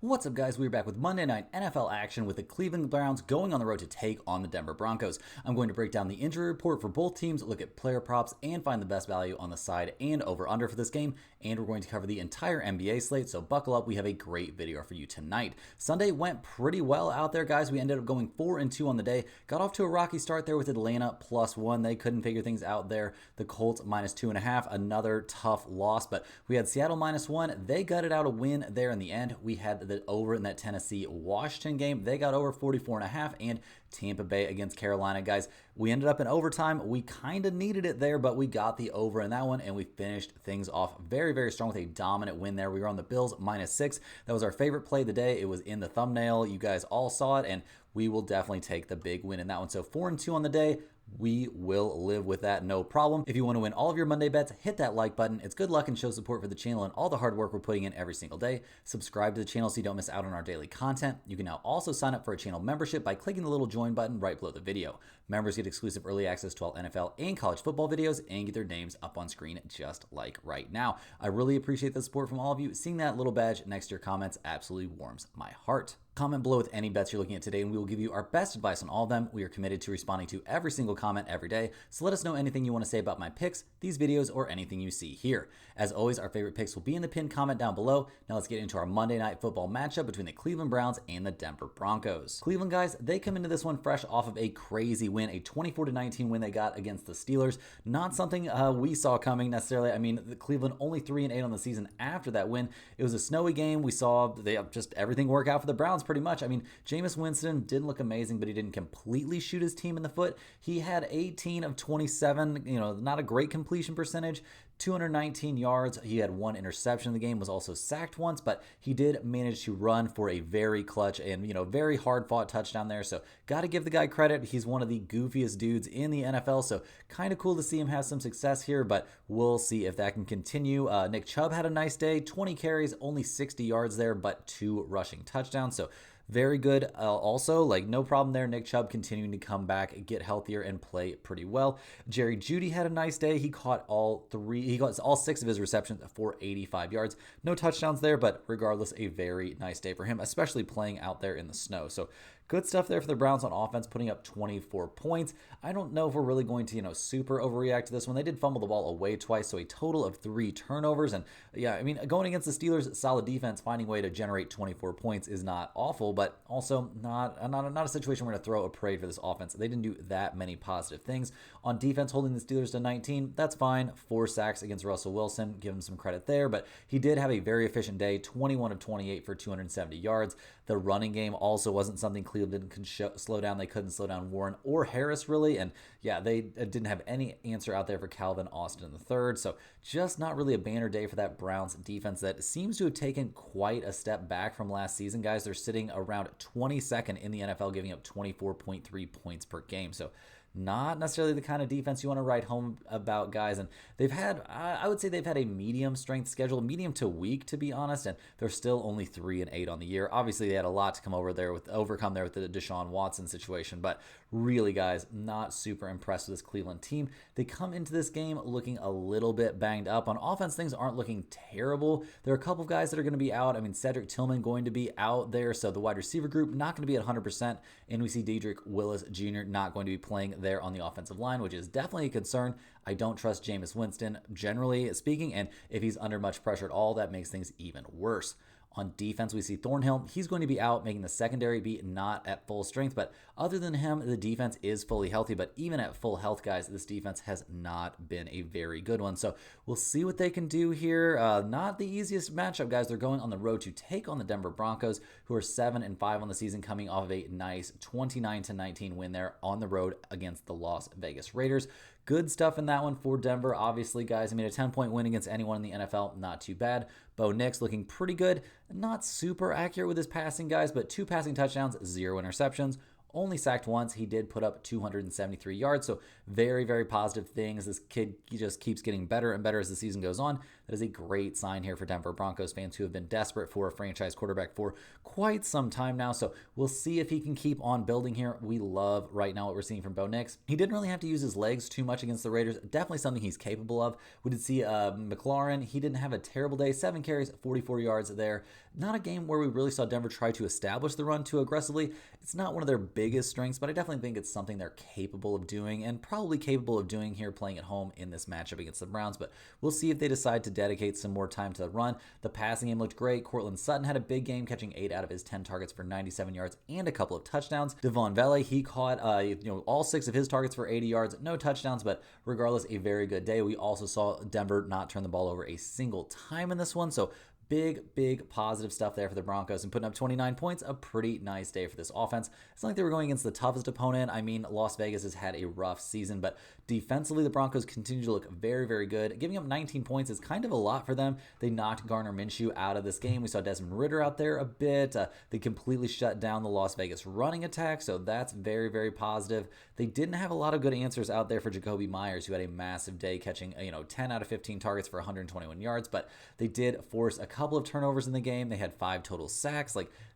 What's up, guys? We're back with Monday Night NFL action with the Cleveland Browns going on the road to take on the Denver Broncos. I'm going to break down the injury report for both teams, look at player props, and find the best value on the side and over-under for this game. And we're going to cover the entire NBA slate, so buckle up. We have a great video for you tonight. Sunday went pretty well out there, guys. We ended up going 4-2 on the day. Got off to a rocky start there with Atlanta +1. They couldn't figure things out there. The Colts -2.5, another tough loss. But we had Seattle -1. They gutted out a win there in the end. We had the over in that Tennessee-Washington game. They got over 44.5, and Tampa Bay against Carolina. Guys, we ended up in overtime. We kind of needed it there, but we got the over in that one, and we finished things off very, very strong with a dominant win there. We were on the Bills -6. That was our favorite play of the day. It was in the thumbnail. You guys all saw it, and we will definitely take the big win in that one. So 4-2 on the day. We will live with that, no problem. If you want to win all of your Monday bets, hit that like button. It's good luck and shows support for the channel and all the hard work we're putting in every single day. Subscribe to the channel so you don't miss out on our daily content. You can now also sign up for a channel membership by clicking the little join button right below the video. Members get exclusive early access to all NFL and college football videos and get their names up on screen just like right now. I really appreciate the support from all of you. Seeing that little badge next to your comments absolutely warms my heart. Comment below with any bets you're looking at today, and we will give you our best advice on all of them. We are committed to responding to every single comment every day, so let us know anything you want to say about my picks, these videos, or anything you see here. As always, our favorite picks will be in the pinned comment down below. Now let's get into our Monday Night Football matchup between the Cleveland Browns and the Denver Broncos. Cleveland, guys, they come into this one fresh off of a crazy win, a 24-19 win they got against the Steelers. Not something we saw coming necessarily. I mean, the Cleveland only 3-8 on the season after that win. It was a snowy game. We saw just everything work out for the Browns pretty much. I mean, Jameis Winston didn't look amazing, but he didn't completely shoot his team in the foot. He had 18 of 27, not a great completion percentage, 219 yards. He had one interception in the game, was also sacked once, but he did manage to run for a very clutch and, very hard-fought touchdown there. So got to give the guy credit. He's one of the goofiest dudes in the NFL, so kind of cool to see him have some success here, but we'll see if that can continue. Nick Chubb had a nice day, 20 carries, only 60 yards there, but 2 rushing touchdowns. So very good. Also, no problem there. Nick Chubb continuing to come back, get healthier, and play pretty well. Jerry Jeudy had a nice day. He got all 6 of his receptions for 85 yards. No touchdowns there, but regardless, a very nice day for him, especially playing out there in the snow. So good stuff there for the Browns on offense, putting up 24 points. I don't know if we're really going to, super overreact to this one. They did fumble the ball away twice, so a total of 3 turnovers. And yeah, I mean, going against the Steelers, solid defense, finding a way to generate 24 points is not awful, but also not a situation we're going to throw a parade for this offense. They didn't do that many positive things. On defense, holding the Steelers to 19, that's fine. 4 sacks against Russell Wilson, give him some credit there, but he did have a very efficient day, 21 of 28 for 270 yards. The running game also wasn't something Cleveland didn't slow down. They couldn't slow down Warren or Harris, really. And yeah, they didn't have any answer out there for Calvin Austin III. So just not really a banner day for that Browns defense that seems to have taken quite a step back from last season, guys. They're sitting around 22nd in the NFL, giving up 24.3 points per game. So not necessarily the kind of defense you want to write home about, guys. And they've had, I would say they've had a medium strength schedule, medium to weak, to be honest. And they're still only 3-8 on the year. Obviously, they had a lot to overcome there with the Deshaun Watson situation. But really, guys, not super impressed with this Cleveland team. They come into this game looking a little bit banged up. On offense, things aren't looking terrible. There are a couple of guys that are going to be out. I mean, Cedric Tillman going to be out there. So the wide receiver group not going to be at 100%. And we see Dedrick Willis Jr. not going to be playing there on the offensive line, which is definitely a concern. I don't trust Jameis Winston, generally speaking, and if he's under much pressure at all, that makes things even worse. On defense, we see Thornhill. He's going to be out, making the secondary be not at full strength. But other than him, the defense is fully healthy. But even at full health, guys, this defense has not been a very good one. So we'll see what they can do here. Not the easiest matchup, guys. They're going on the road to take on the Denver Broncos, who are 7-5 on the season, coming off of a nice 29-19 win there on the road against the Las Vegas Raiders. Good stuff in that one for Denver, obviously, guys. I mean, a 10-point win against anyone in the NFL, not too bad. Bo Nix looking pretty good. Not super accurate with his passing, guys, but 2 passing touchdowns, 0 interceptions. Only sacked once. He did put up 273 yards, so very, very positive things. This kid, he just keeps getting better and better as the season goes on. That is a great sign here for Denver Broncos fans who have been desperate for a franchise quarterback for quite some time now. So we'll see if he can keep on building here. We love right now what we're seeing from Bo Nix. He didn't really have to use his legs too much against the Raiders. Definitely something he's capable of. We did see McLaurin. He didn't have a terrible day. 7 carries, 44 yards there. Not a game where we really saw Denver try to establish the run too aggressively. It's not one of their biggest strengths, but I definitely think it's something they're capable of doing and probably capable of doing here playing at home in this matchup against the Browns. But we'll see if they decide to dedicate some more time to the run. The passing game looked great. Courtland Sutton had a big game, catching 8 out of his 10 targets for 97 yards and a couple of touchdowns. Devon Vele, he caught all 6 of his targets for 80 yards, no touchdowns, but regardless, a very good day. We also saw Denver not turn the ball over a single time in this one, so big positive stuff there for the Broncos, and putting up 29 points, a pretty nice day for this offense. It's not like they were going against the toughest opponent. I mean, Las Vegas has had a rough season, but defensively, the Broncos continue to look very good. Giving up 19 points is kind of a lot for them. They knocked Gardner Minshew out of this game. We saw Desmond Ridder out there a bit. They completely shut down the Las Vegas running attack, so that's very positive. They didn't have a lot of good answers out there for Jacoby Myers, who had a massive day, catching 10 out of 15 targets for 121 yards, but they did force a couple of turnovers in the game. They had 5 total sacks.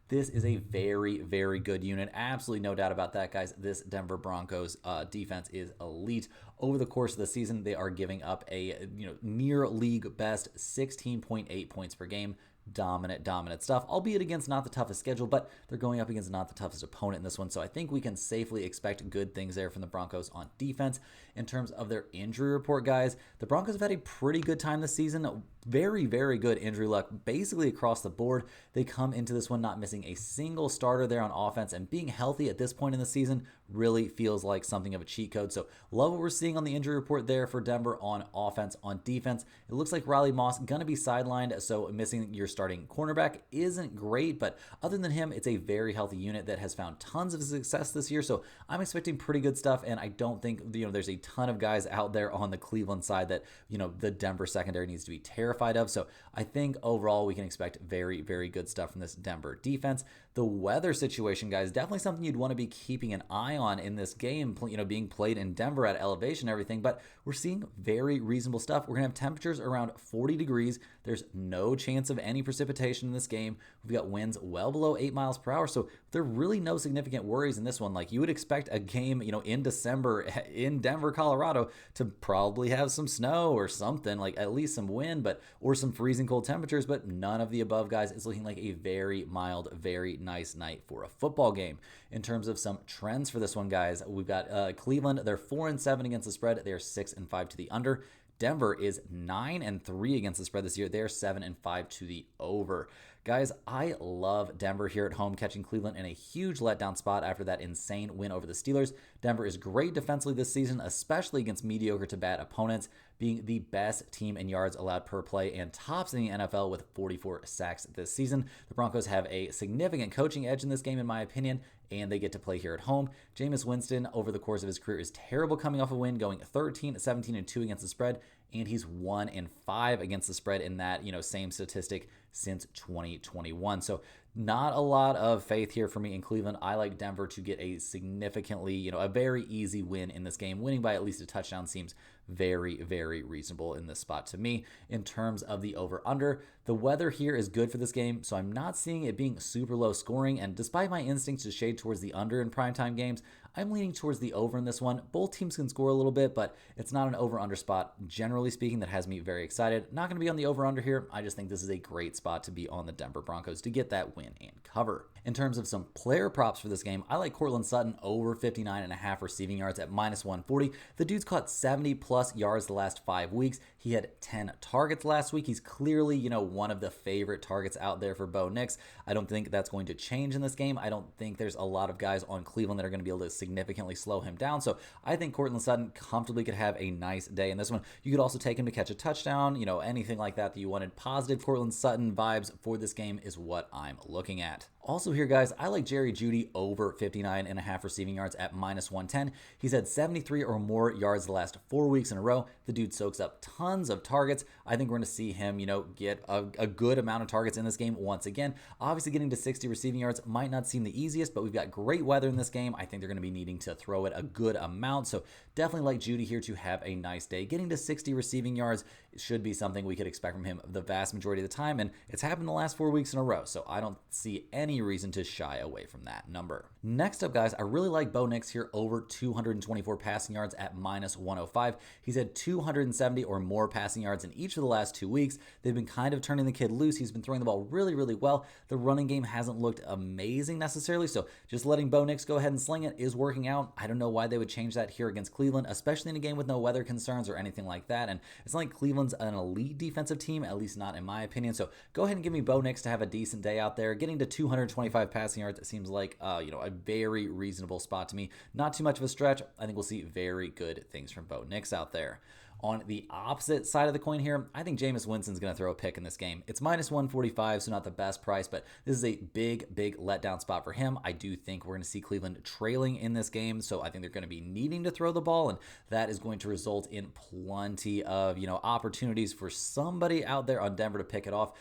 This is a very good unit. Absolutely no doubt about that, guys. This Denver Broncos defense is elite. Over the course of the season, they are giving up a near league best 16.8 points per game. Dominant stuff, albeit against not the toughest schedule, but they're going up against not the toughest opponent in this one, so I think we can safely expect good things there from the Broncos on defense. In terms of their injury report, guys, the Broncos have had a pretty good time this season. Very good injury luck basically across the board. They come into this one not missing a single starter there on offense, and being healthy at this point in the season really feels like something of a cheat code. So love what we're seeing on the injury report there for Denver on offense. On defense, it looks like Riley Moss gonna be sidelined, so missing your starting cornerback isn't great, but other than him, it's a very healthy unit that has found tons of success this year, so I'm expecting pretty good stuff, and I don't think there's a ton of guys out there on the Cleveland side that the Denver secondary needs to be terrified of. So I think overall we can expect very good stuff from this Denver defense. The weather situation, guys, definitely something you'd want to be keeping an eye on in this game, being played in Denver at elevation and everything, but we're seeing very reasonable stuff. We're going to have temperatures around 40 degrees. There's no chance of any precipitation in this game. We've got winds well below 8 miles per hour, so there are really no significant worries in this one. You would expect a game, in December in Denver, Colorado, to probably have some snow or something, at least some wind, or some freezing cold temperatures, but none of the above, guys. It's looking like a very mild, very nice night for a football game. In terms of some trends for this one, guys, we've got Cleveland. They're 4-7 against the spread. They are 6-5 to the under. Denver is 9-3 against the spread this year. They're 7-5 to the over. Guys, I love Denver here at home, catching Cleveland in a huge letdown spot after that insane win over the Steelers. Denver is great defensively this season, especially against mediocre to bad opponents, being the best team in yards allowed per play and tops in the NFL with 44 sacks this season. The Broncos have a significant coaching edge in this game, in my opinion, and they get to play here at home. Jameis Winston, over the course of his career, is terrible coming off a win, going 13-17-2 against the spread, and he's 1-5 against the spread in that same statistic since 2021. So not a lot of faith here for me in Cleveland. I like Denver to get a significantly, a very easy win in this game. Winning by at least a touchdown seems very reasonable in this spot to me. In terms of the over-under, the weather here is good for this game, so I'm not seeing it being super low scoring, and despite my instincts to shade towards the under in primetime games, I'm leaning towards the over in this one. Both teams can score a little bit, but it's not an over-under spot, generally speaking, that has me very excited. Not going to be on the over-under here. I just think this is a great spot to be on the Denver Broncos to get that win and cover. In terms of some player props for this game, I like Courtland Sutton over 59.5 receiving yards at -140. The dude's caught 70+ yards the last 5 weeks. He had 10 targets last week. He's clearly, one of the favorite targets out there for Bo Nix. I don't think that's going to change in this game. I don't think there's a lot of guys on Cleveland that are going to be able to significantly slow him down. So I think Courtland Sutton comfortably could have a nice day in this one. You could also take him to catch a touchdown, anything like that you wanted. Positive Courtland Sutton vibes for this game is what I'm looking at. Also here, guys, I like Jerry Jeudy over 59.5 receiving yards at -110. He's had 73 or more yards the last 4 weeks in a row. The dude soaks up tons of targets. I think we're going to see him, get a good amount of targets in this game once again. Obviously, getting to 60 receiving yards might not seem the easiest, but we've got great weather in this game. I think they're going to be needing to throw it a good amount, so definitely like Jeudy here to have a nice day. Getting to 60 receiving yards should be something we could expect from him the vast majority of the time, and it's happened the last 4 weeks in a row, so I don't see any reason to shy away from that number. Next up, guys, I really like Bo Nix here over 224 passing yards at -105. He's had 270 or more passing yards in each of the last 2 weeks. They've been kind of turning the kid loose. He's been throwing the ball really, really well. The running game hasn't looked amazing necessarily, so just letting Bo Nix go ahead and sling it is working out. I don't know why they would change that here against Cleveland, especially in a game with no weather concerns or anything like that, and it's not like Cleveland's an elite defensive team, at least not in my opinion, so go ahead and give me Bo Nix to have a decent day out there. Getting to 225 passing yards seems like a very reasonable spot to me. Not too much of a stretch. I think we'll see very good things from Bo Nix out there. On the opposite side of the coin here, I think Jameis Winston's going to throw a pick in this game. It's -145, so not the best price, but this is a big letdown spot for him. I do think we're going to see Cleveland trailing in this game, so I think they're going to be needing to throw the ball, and that is going to result in plenty of opportunities for somebody out there on Denver to pick it off.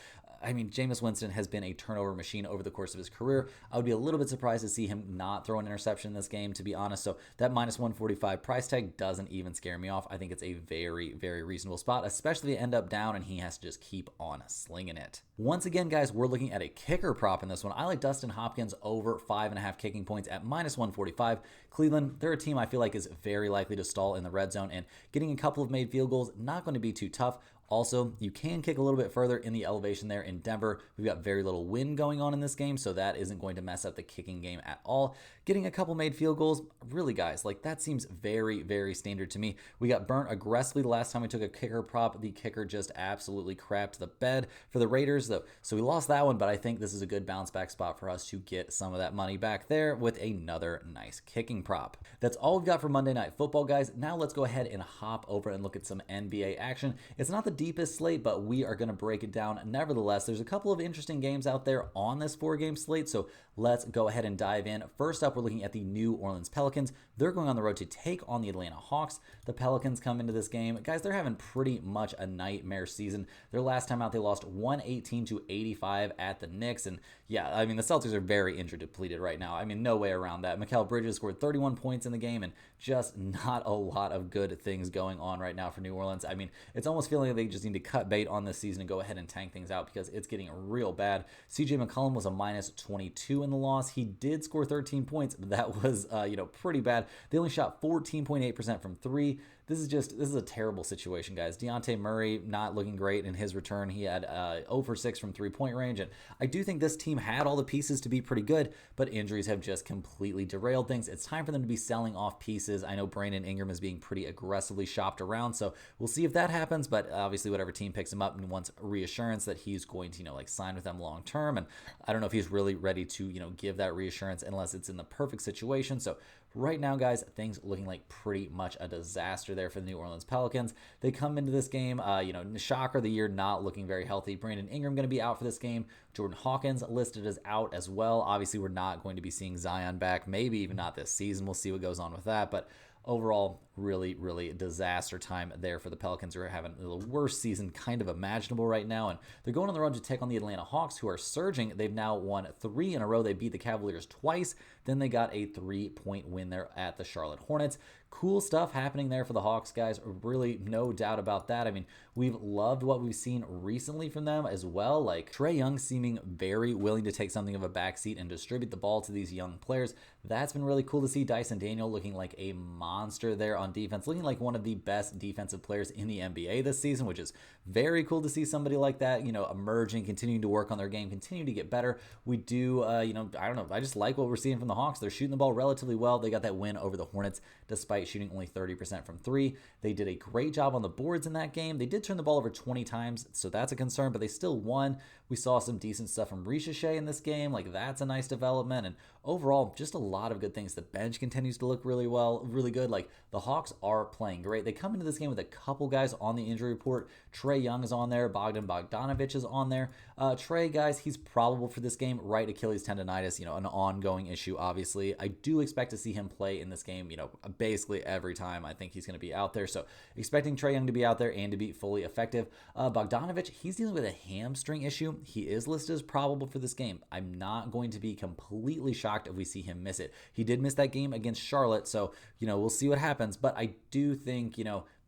I mean, Jameis Winston has been a turnover machine over the course of his career. I would be a little bit surprised to see him not throw an interception in this game, to be honest. So that -145 price tag doesn't even scare me off. I think it's a very reasonable spot, especially if they end up down and he has to just keep on slinging it. Once again, guys, we're looking at a kicker prop in this one. I like Dustin Hopkins over 5.5 kicking points at -145. Cleveland, they're a team I feel like is very likely to stall in the red zone, and getting a couple of made field goals, not going to be too tough. Also, you can kick a little bit further in the elevation there in Denver. We've got very little wind going on in this game, so that isn't going to mess up the kicking game at all. Getting a couple made field goals, really, guys, like that seems very standard to me. We got burnt aggressively the last time we took a kicker prop. The kicker just absolutely crapped the bed for the Raiders, though, so we lost that one, but I think this is a good bounce back spot for us to get some of that money back there with another nice kicking prop. That's all we've got for Monday Night Football, guys. Now let's go ahead and hop over and look at some NBA action. It's not the deepest slate, but we are going to break it down nevertheless. There's a couple of interesting games out there on this 4-game slate, so let's go ahead and dive in. First up, we're looking at the New Orleans Pelicans. They're going on the road to take on the Atlanta Hawks. The Pelicans come into this game. Guys, they're having pretty much a nightmare season. Their last time out, they lost 118-85 at the Knicks, and yeah, I mean, the Celtics are very injury depleted right now. I mean, no way around that. Mikal Bridges scored 31 points in the game, and just not a lot of good things going on right now for New Orleans. I mean, it's almost feeling like they just need to cut bait on this season and go ahead and tank things out because it's getting real bad. CJ McCollum was a -22 in the loss. He did score 13 points, but that was pretty bad. They only shot 14.8% from three. This is a terrible situation, guys. Dejounte Murray not looking great in his return. He had 0 for 6 from three-point range, and I do think this team had all the pieces to be pretty good, but injuries have just completely derailed things. It's time for them to be selling off pieces. I know Brandon Ingram is being pretty aggressively shopped around, so we'll see if that happens, but obviously whatever team picks him up and wants reassurance that he's going to, sign with them long term, and I don't know if he's really ready to, give that reassurance unless it's in the perfect situation. So right now, guys, things looking like pretty much a disaster there for the New Orleans Pelicans. They come into this game, shocker of the year, not looking very healthy. Brandon Ingram going to be out for this game. Jordan Hawkins listed as out as well. Obviously, we're not going to be seeing Zion back, maybe even not this season. We'll see what goes on with that, but overall, really a disaster time there for the Pelicans, who are having the worst season kind of imaginable right now, and they're going on the road to take on the Atlanta Hawks, who are surging. They've now won 3 in a row. They beat the Cavaliers twice, then they got a 3-point win there at the Charlotte Hornets. Cool stuff happening there for the Hawks, guys. Really, no doubt about that. I mean, we've loved what we've seen recently from them as well. Like Trae Young seeming very willing to take something of a backseat and distribute the ball to these young players. That's been really cool to see. Dyson Daniel looking like a monster there on defense, looking like one of the best defensive players in the NBA this season, which is very cool to see somebody like that, emerging, continuing to work on their game, continue to get better. We do, I don't know. I just like what we're seeing from the Hawks. They're shooting the ball relatively well. They got that win over the Hornets despite shooting only 30% from three. They did a great job on the boards in that game. They did turn the ball over 20 times, so that's a concern, but they still won. We saw some decent stuff from Ricochet in this game. Like, that's a nice development, and overall, just a lot of good things. The bench continues to look really good. Like, the Hawks are playing great. They come into this game with a couple guys on the injury report. Trae Young is on there. Bogdan Bogdanovic is on there. Trae, guys, he's probable for this game. Right Achilles tendonitis, an ongoing issue, obviously. I do expect to see him play in this game, basically every time. I think he's going to be out there. So expecting Trae Young to be out there and to be fully effective. Bogdanovic, he's dealing with a hamstring issue. He is listed as probable for this game. I'm not going to be completely shocked if we see him miss it. He did miss that game against Charlotte, so, we'll see what happens. But I do think,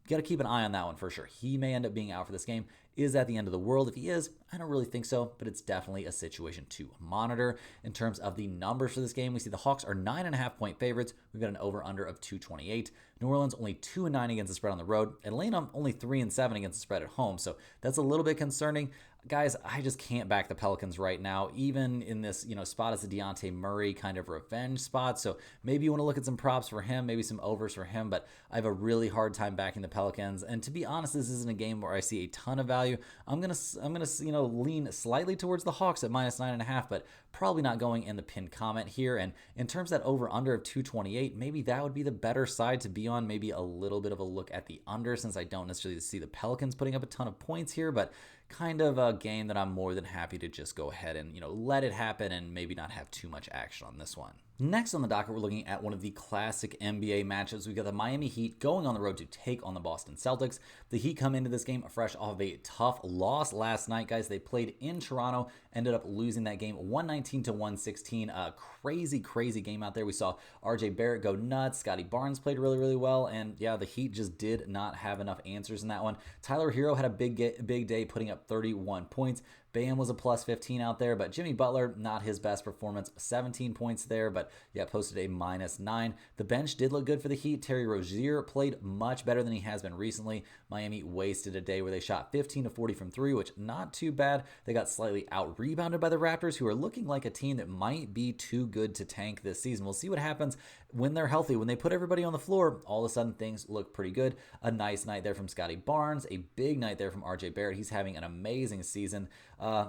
you got to keep an eye on that one for sure. He may end up being out for this game. Is that the end of the world? If he is, I don't really think so, but it's definitely a situation to monitor. In terms of the numbers for this game, we see the Hawks are 9.5-point favorites. We've got an over-under of 228. New Orleans only 2-9 against the spread on the road. Atlanta only 3-7 against the spread at home, so that's a little bit concerning. Guys, I just can't back the Pelicans right now, even in this spot as a Dejounte Murray kind of revenge spot. So maybe you want to look at some props for him, maybe some overs for him, but I have a really hard time backing the Pelicans. And to be honest, this isn't a game where I see a ton of value. I'm gonna lean slightly towards the Hawks at -9.5, but probably not going in the pinned comment here. And in terms of that over/under of 228, maybe that would be the better side to be on. Maybe a little bit of a look at the under, since I don't necessarily see the Pelicans putting up a ton of points here, but kind of a game that I'm more than happy to just go ahead and let it happen and maybe not have too much action on this one. Next on the docket, we're looking at one of the classic NBA matchups. We've got the Miami Heat going on the road to take on the Boston Celtics. The Heat come into this game fresh off of a tough loss last night, guys. They played in Toronto, ended up losing that game 119-116. A crazy game out there. We saw RJ Barrett go nuts. Scotty Barnes played really well, and yeah, the Heat just did not have enough answers in that one. Tyler Hero had a big day, putting up 31 points. Bam was a plus 15 out there, but Jimmy Butler, not his best performance. 17 points there, but yeah, posted a -9. The bench did look good for the Heat. Terry Rozier played much better than he has been recently. Miami wasted a day where they shot 15-40 from three, which not too bad. They got slightly out-rebounded by the Raptors, who are looking like a team that might be too good to tank this season. We'll see what happens when they're healthy. When they put everybody on the floor, all of a sudden things look pretty good. A nice night there from Scotty Barnes. A big night there from RJ Barrett. He's having an amazing season.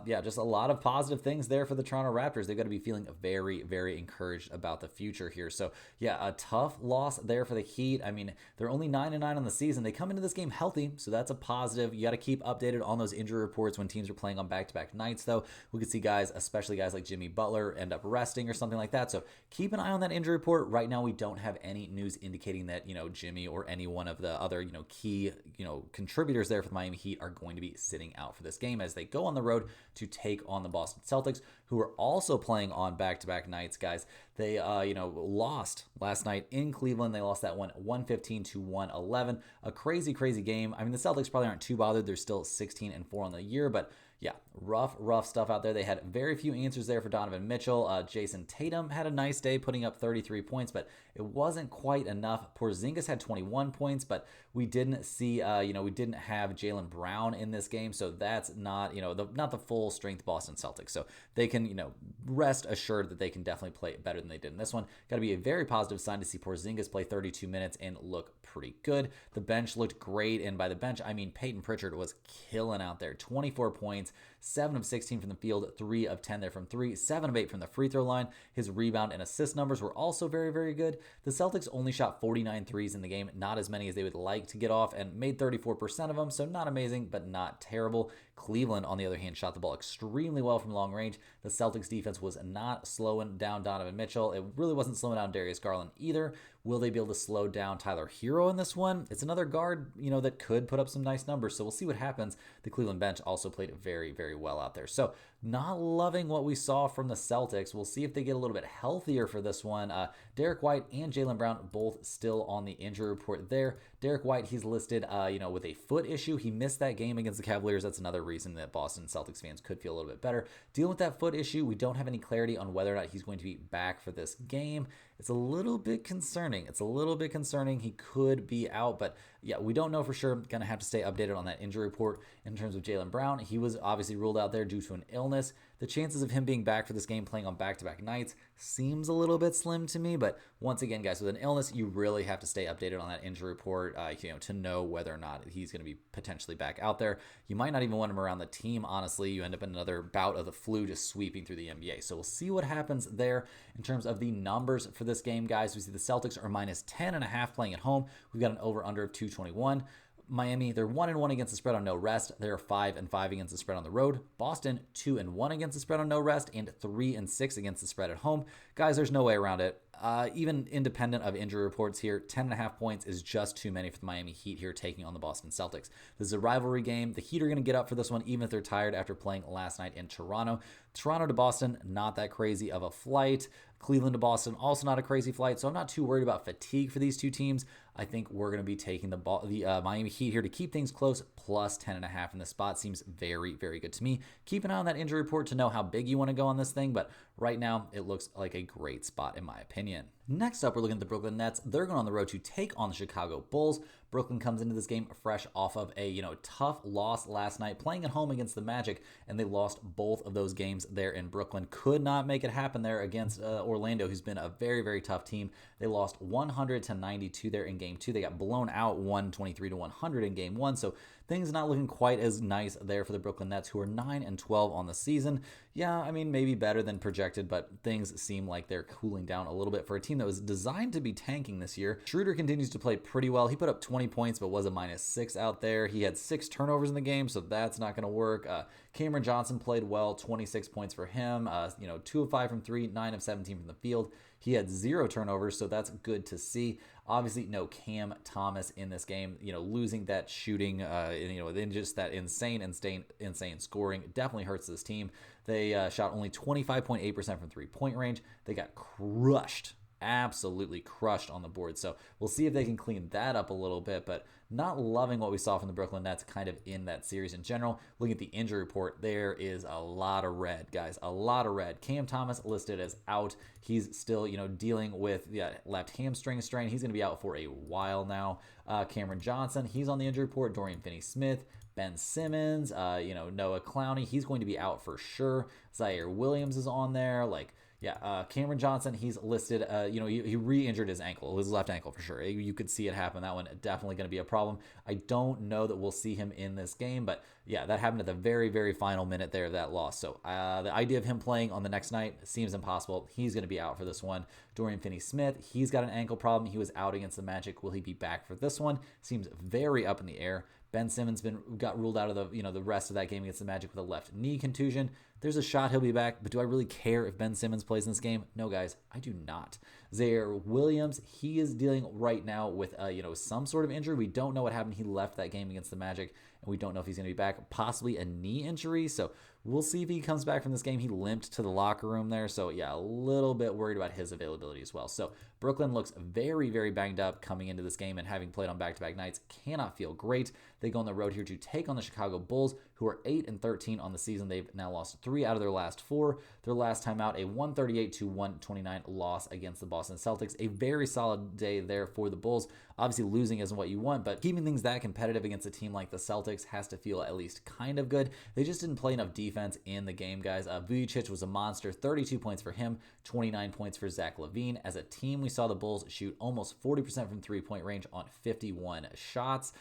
Just a lot of positive things there for the Toronto Raptors. They've got to be feeling very encouraged about the future here. So yeah, a tough loss there for the Heat. I mean, they're only 9-9 on the season. They come into this game healthy, so that's a positive. You got to keep updated on those injury reports when teams are playing on back-to-back nights, though. We could see guys, especially guys like Jimmy Butler, end up resting or something like that. So keep an eye on that injury report. Right now, we don't have any news indicating that Jimmy or any one of the other key contributors there for the Miami Heat are going to be sitting out for this game as they go on the road to take on the Boston Celtics, who are also playing on back-to-back nights, guys. They lost last night in Cleveland. They lost that one 115-111. A crazy game. I mean, the Celtics probably aren't too bothered. They're still 16-4 on the year, but yeah, rough stuff out there. They had very few answers there for Donovan Mitchell. Jason Tatum had a nice day, putting up 33 points, but it wasn't quite enough. Porzingis had 21 points, but we didn't see, we didn't have Jaylen Brown in this game, so that's not, not the full strength Boston Celtics. So they can, rest assured that they can definitely play better than they did in this one. Got to be a very positive sign to see Porzingis play 32 minutes and look pretty good. The bench looked great, and by the bench, I mean Peyton Pritchard was killing out there. 24 points. 7 of 16 from the field, 3 of 10 there from 3, 7 of 8 from the free throw line. His rebound and assist numbers were also very good. The Celtics only shot 49 threes in the game, not as many as they would like to get off, and made 34% of them, so not amazing, but not terrible. Cleveland, on the other hand, shot the ball extremely well from long range. The Celtics defense was not slowing down Donovan Mitchell. It really wasn't slowing down Darius Garland either. Will they be able to slow down Tyler Hero in this one? It's another guard, that could put up some nice numbers, so we'll see what happens. The Cleveland bench also played very well out there. So not loving what we saw from the Celtics. We'll see if they get a little bit healthier for this one. Derek White and Jaylen Brown both still on the injury report there. Derek White, he's listed, with a foot issue. He missed that game against the Cavaliers. That's another reason that Boston Celtics fans could feel a little bit better. Dealing with that foot issue, we don't have any clarity on whether or not he's going to be back for this game. It's a little bit concerning. He could be out, but yeah, we don't know for sure. Going to have to stay updated on that injury report. In terms of Jaylen Brown, he was obviously ruled out there due to an illness. The chances of him being back for this game playing on back-to-back nights seems a little bit slim to me, but once again, guys, with an illness, you really have to stay updated on that injury report, to know whether or not he's going to be potentially back out there. You might not even want him around the team, honestly. You end up in another bout of the flu just sweeping through the NBA. So we'll see what happens there. In terms of the numbers for this game, guys, we see the Celtics are -10.5 playing at home. We've got an over-under of 221. Miami, they're 1-1 against the spread on no rest. They're 5-5 against the spread on the road. Boston, 2-1 against the spread on no rest, and 3-6 against the spread at home. Guys, there's no way around it. even independent of injury reports here, 10.5 points is just too many for the Miami Heat here taking on the Boston Celtics. This is a rivalry game. The Heat are going to get up for this one, even if they're tired after playing last night in Toronto. Toronto to Boston, not that crazy of a flight. Cleveland to Boston, also not a crazy flight, so I'm not too worried about fatigue for these two teams. I think we're going to be taking the Miami Heat here to keep things close, plus 10.5 in this spot. Seems very, very good to me. Keep an eye on that injury report to know how big you want to go on this thing, but right now it looks like a great spot in my opinion. Next up, we're looking at the Brooklyn Nets. They're going on the road to take on the Chicago Bulls. Brooklyn comes into this game fresh off of a tough loss last night, playing at home against the Magic, and they lost both of those games there in Brooklyn. Could not make it happen there against Orlando, who's been a very, very tough team. They lost 100-92 there in Game 2. They got blown out 123-100 in Game 1, so things not looking quite as nice there for the Brooklyn Nets, who are 9-12 on the season. Yeah, I mean, maybe better than projected, but things seem like they're cooling down a little bit for a team that was designed to be tanking this year. Schroeder continues to play pretty well. He put up 20 points, but was a -6 out there. He had 6 turnovers in the game, so that's not going to work. Cameron Johnson played well, 26 points for him. 2 of 5 from 3, 9 of 17 from the field. He had 0 turnovers, so that's good to see. Obviously, no Cam Thomas in this game. Losing that shooting, then just that insane scoring definitely hurts this team. They shot only 25.8% from three-point range. They got crushed, absolutely crushed on the board. So we'll see if they can clean that up a little bit, but not loving what we saw from the Brooklyn Nets kind of in that series in general. Looking at the injury report, there is a lot of red, guys, a lot of red. Cam Thomas listed as out. He's still, dealing with the left hamstring strain. He's going to be out for a while now. Cameron Johnson, he's on the injury report. Dorian Finney-Smith, Ben Simmons, Noah Clowney, he's going to be out for sure. Zaire Williams is on there. Cameron Johnson, he's listed, he re-injured his ankle, his left ankle for sure. You could see it happen. That one definitely going to be a problem. I don't know that we'll see him in this game, but yeah, that happened at the very, very final minute there of that loss. So the idea of him playing on the next night seems impossible. He's going to be out for this one. Dorian Finney-Smith, he's got an ankle problem. He was out against the Magic. Will he be back for this one? Seems very up in the air. Ben Simmons got ruled out of the rest of that game against the Magic with a left knee contusion. There's a shot he'll be back, but do I really care if Ben Simmons plays in this game? No, guys, I do not. Zaire Williams, he is dealing right now with some sort of injury. We don't know what happened. He left that game against the Magic, and we don't know if he's going to be back. Possibly a knee injury, so we'll see if he comes back from this game. He limped to the locker room there, so yeah, a little bit worried about his availability as well. So Brooklyn looks very, very banged up coming into this game, and having played on back-to-back nights cannot feel great. They go on the road here to take on the Chicago Bulls, who are 8-13 on the season. They've now lost 3 out of their last 4. Their last time out, a 138-129 loss against the Boston Celtics. A very solid day there for the Bulls. Obviously, losing isn't what you want, but keeping things that competitive against a team like the Celtics has to feel at least kind of good. They just didn't play enough defense in the game, guys. Vujicic was a monster. 32 points for him, 29 points for Zach LaVine. As a team, we saw the Bulls shoot almost 40% from three-point range on 51 shots.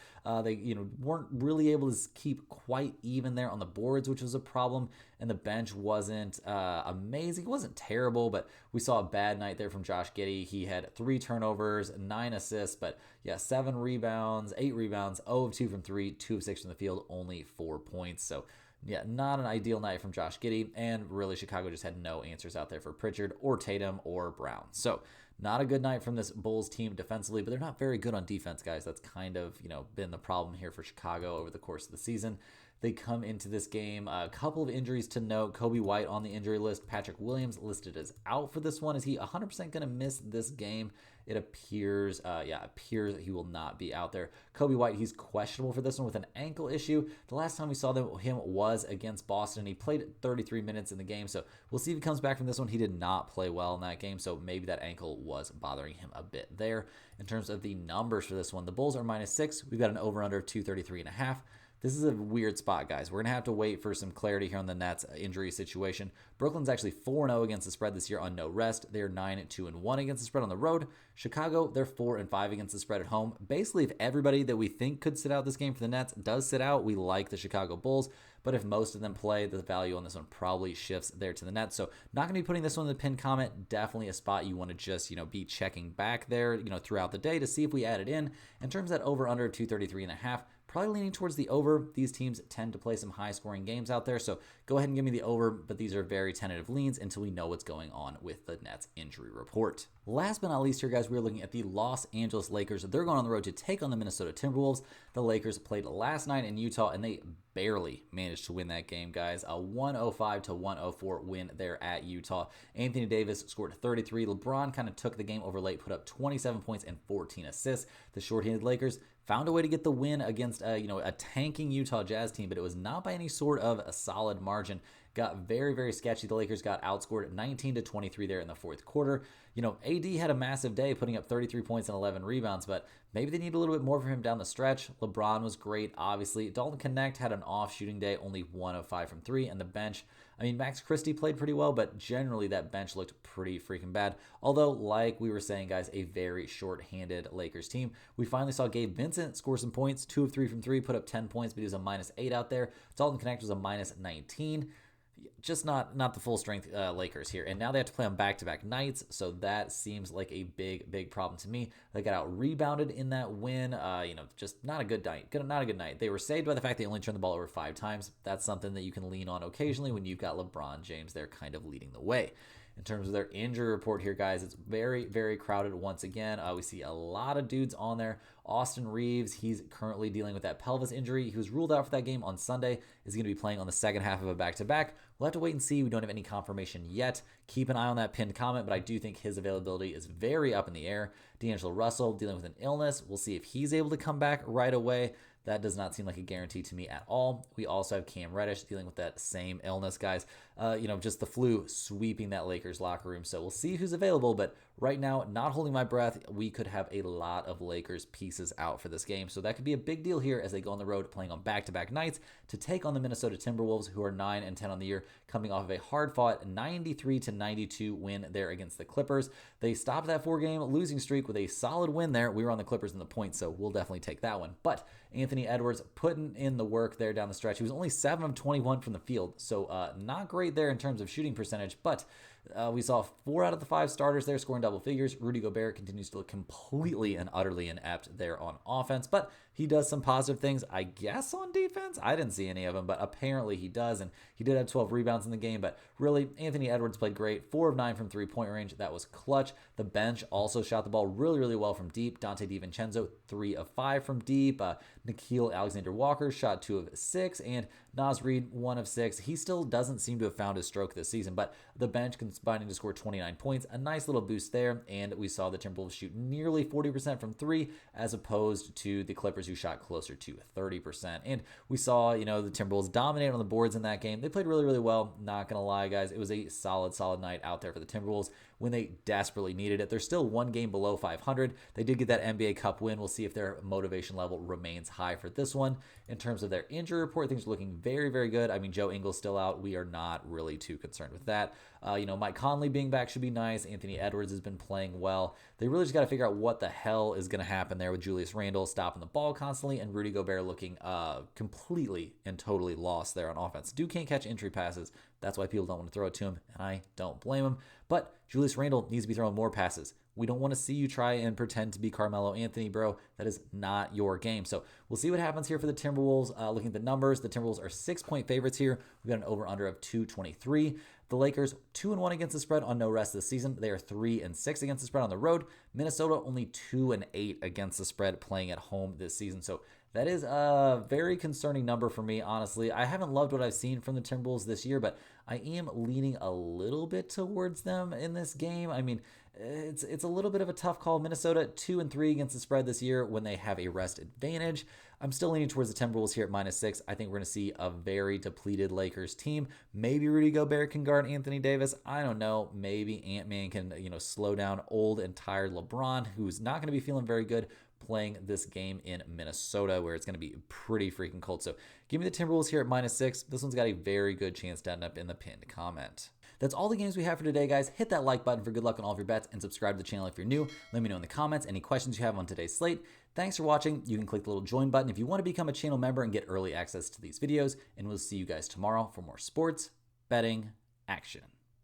They weren't really able to keep quite even there on the boards, which was a problem, and the bench wasn't amazing. It wasn't terrible, but we saw a bad night there from Josh Giddey. He had 3 turnovers, 9 assists, but yeah, 7 rebounds, 8 rebounds, 0 of 2 from 3, 2 of 6 from the field, only 4 points. So yeah, not an ideal night from Josh Giddey, and really Chicago just had no answers out there for Pritchard or Tatum or Brown. So not a good night from this Bulls team defensively, but they're not very good on defense, guys. That's kind of, been the problem here for Chicago over the course of the season. They come into this game, a couple of injuries to note. Kobe White on the injury list. Patrick Williams listed as out for this one. Is he 100% going to miss this game? It appears, that he will not be out there. Kobe White, he's questionable for this one with an ankle issue. The last time we saw him was against Boston. He played 33 minutes in the game, so we'll see if he comes back from this one. He did not play well in that game, so maybe that ankle was bothering him a bit there. In terms of the numbers for this one, the Bulls are -6. We've got an over-under of 233.5. This is a weird spot, guys. We're going to have to wait for some clarity here on the Nets injury situation. Brooklyn's actually 4-0 against the spread this year on no rest. They're 9-2-1 against the spread on the road. Chicago, they're 4-5 against the spread at home. Basically, if everybody that we think could sit out this game for the Nets does sit out, we like the Chicago Bulls. But if most of them play, the value on this one probably shifts there to the Nets. So not going to be putting this one in the pinned comment. Definitely a spot you want to just, be checking back there, throughout the day to see if we add it in. In terms of that over-under of 233.5, probably leaning towards the over. These teams tend to play some high-scoring games out there, so go ahead and give me the over, but these are very tentative leans until we know what's going on with the Nets injury report. Last but not least here, guys, we're looking at the Los Angeles Lakers. They're going on the road to take on the Minnesota Timberwolves. The Lakers played last night in Utah, and they barely managed to win that game, guys. A 105-104 win there at Utah. Anthony Davis scored 33. LeBron kind of took the game over late, put up 27 points and 14 assists. The shorthanded Lakers found a way to get the win against a tanking Utah Jazz team, but it was not by any sort of a solid margin. Got very, very sketchy. The Lakers got outscored 19-23 there in the fourth quarter. AD had a massive day, putting up 33 points and 11 rebounds, but maybe they need a little bit more from him down the stretch. LeBron was great, obviously. Dalton Knecht had an off shooting day, only 1 of 5 from 3, and the bench, Max Christie played pretty well, but generally that bench looked pretty freaking bad. Although, like we were saying, guys, a very short-handed Lakers team. We finally saw Gabe Vincent score some points, 2 of 3 from 3, put up 10 points, but he was a -8 out there. Dalton Knecht was a -19. Just not the full strength Lakers here. And now they have to play on back-to-back nights, so that seems like a big problem to me. They got out rebounded in that win. Just not a good night. Not a good night. They were saved by the fact they only turned the ball over 5 times. That's something that you can lean on occasionally when you've got LeBron James there kind of leading the way. In terms of their injury report here, guys, it's very, very crowded once again. We see a lot of dudes on there. Austin Reeves, he's currently dealing with that pelvis injury. He was ruled out for that game on Sunday. Is going to be playing on the second half of a back-to-back. We'll have to wait and see. We don't have any confirmation yet. Keep an eye on that pinned comment, but I do think his availability is very up in the air. D'Angelo Russell dealing with an illness. We'll see if he's able to come back right away. That does not seem like a guarantee to me at all. We also have Cam Reddish dealing with that same illness, guys. Just the flu sweeping that Lakers locker room. So we'll see who's available, but right now, not holding my breath, we could have a lot of Lakers pieces out for this game. So that could be a big deal here as they go on the road playing on back-to-back nights to take on the Minnesota Timberwolves, who are 9-10 on the year, coming off of a hard-fought 93-92 win there against the Clippers. They stopped that 4-game losing streak with a solid win there. We were on the Clippers in the points, so we'll definitely take that one. But Anthony Edwards putting in the work there down the stretch. He was only 7 of 21 from the field, so not great there in terms of shooting percentage, but we saw 4 out of the 5 starters there scoring double figures. Rudy Gobert continues to look completely and utterly inept there on offense, but he does some positive things, I guess, on defense. I didn't see any of them, but apparently he does, and he did have 12 rebounds in the game, but really, Anthony Edwards played great. 4 of 9 from three-point range. That was clutch. The bench also shot the ball really, really well from deep. Dante DiVincenzo, 3 of 5 from deep. Nickeil Alexander-Walker shot 2 of 6, and Naz Reid, 1 of 6. He still doesn't seem to have found his stroke this season, but the bench combining to score 29 points. A nice little boost there, and we saw the Timberwolves shoot nearly 40% from 3, as opposed to the Clippers, who shot closer to 30%. And we saw, the Timberwolves dominate on the boards in that game. They played really, really well. Not going to lie, guys. It was a solid night out there for the Timberwolves when they desperately needed it. They're still 1 game below 500. They did get that NBA Cup win. We'll see if their motivation level remains high for this one. In terms of their injury report, things are looking very, very good. Joe Ingles still out. We are not really too concerned with that. Mike Conley being back should be nice. Anthony Edwards has been playing well. They really just got to figure out what the hell is going to happen there with Julius Randle stopping the ball constantly and Rudy Gobert looking completely and totally lost there on offense. Dude can't catch entry passes. That's why people don't want to throw it to him, and I don't blame him. But Julius Randle needs to be throwing more passes. We don't want to see you try and pretend to be Carmelo Anthony, bro. That is not your game. So we'll see what happens here for the Timberwolves. Looking at the numbers, the Timberwolves are 6-point favorites here. We've got an over-under of 223. The Lakers, 2-1 against the spread on no rest this season. They are 3-6 against the spread on the road. Minnesota only 2-8 against the spread playing at home this season. So that is a very concerning number for me, honestly. I haven't loved what I've seen from the Timberwolves this year, but I am leaning a little bit towards them in this game. It's a little bit of a tough call. Minnesota 2-3 against the spread this year when they have a rest advantage. I'm still leaning towards the Timberwolves here at -6. I think we're going to see a very depleted Lakers team. Maybe Rudy Gobert can guard Anthony Davis. I don't know. Maybe Ant-Man can, slow down old and tired LeBron, who's not going to be feeling very good playing this game in Minnesota, where it's going to be pretty freaking cold. So give me the Timberwolves here at -6. This one's got a very good chance to end up in the pinned comment. That's all the games we have for today, guys. Hit that like button for good luck on all of your bets and subscribe to the channel if you're new. Let me know in the comments any questions you have on today's slate. Thanks for watching. You can click the little join button if you want to become a channel member and get early access to these videos. And we'll see you guys tomorrow for more sports betting action.